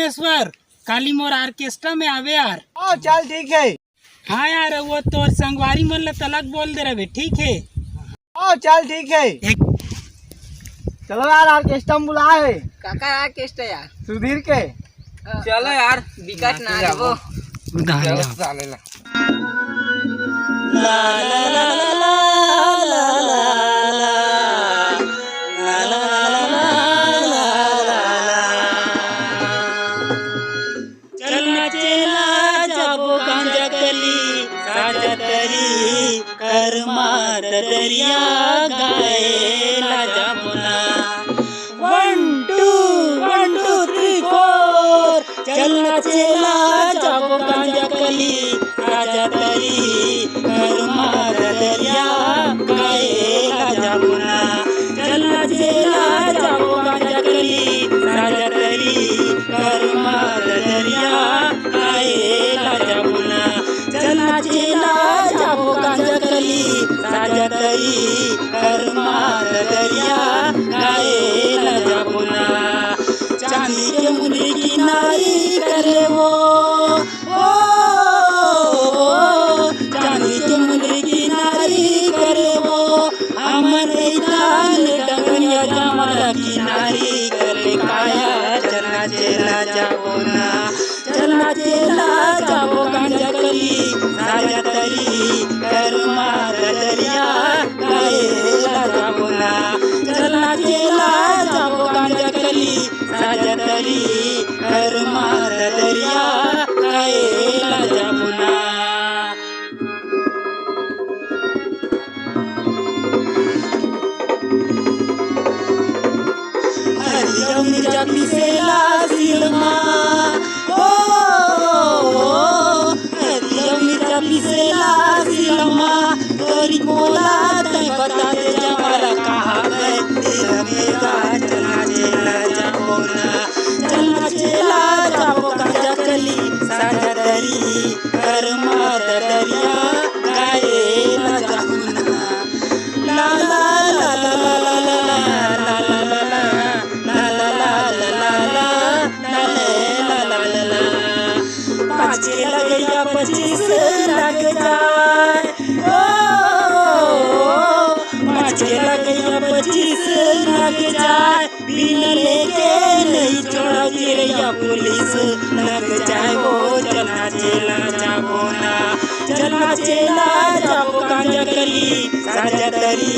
रामेश्वर काली मोर orchestra में आवे यार। हाँ चल ठीक है। हाँ यार वो तोर संगवारी मन ला तलक बोल दे रहे, ठीक है। हाँ चल ठीक है। चलो यार ऑर्केस्ट्रा में बुला है। काका ऑर्केस्ट्रा यार सुधीर के। चलो यार विकास ना आबो चालेला। चलना चला जाबो गांजा कली साजा तरी कर मार दरिया गाए ला जाबो ना। 1 2 3 4 चलना चला जाबो गांजा कली साजा तरी कर मार दरिया गाए ला जाबो ना। चलना चला जाबो गांजा कली साजा तरी कर मार दरिया गाए ला जाबो ना। चलना चला जाबो गांजा कली साजा तरी कर मार दरिया गाए ला जाबो ना। चांदी के मुंदरी किनारी करे वो चांदी के मुंदरी किनारी करे वो हमर इतान डगरिया जमाला किनारी करे काया। चलना चला जाबो ना। चलना चला जाबो गांजा कली साजा तरी कर मार दरिया गाए ला जाबो ना। चलना चला जाबो गांजा कली साजा तरी कर मार दरिया गाए ला जाबो ना। हरिया मिर्जा पिसेला सिलमा हरिया मिर्जा पिसेला सिलमा तोरी बोला तय बता दे जमाला कहाँ गए दिल मेरा। चलना चला जाबो ना। चलना चला जाबो गांजा कली साजा तरी कर मार दरिया गाए ला जाबो ना। ला ला ला ला ला ला ला पाँचे लगैया 25 लग जाए पाँचे लगैया 25 लग जाए बिन लेके नहीं छोड़ा चिड़ैया पुलिस लग जाए वो। चलना चला जाबो ना। चलना चला जाबो गांजा कली साजा तरी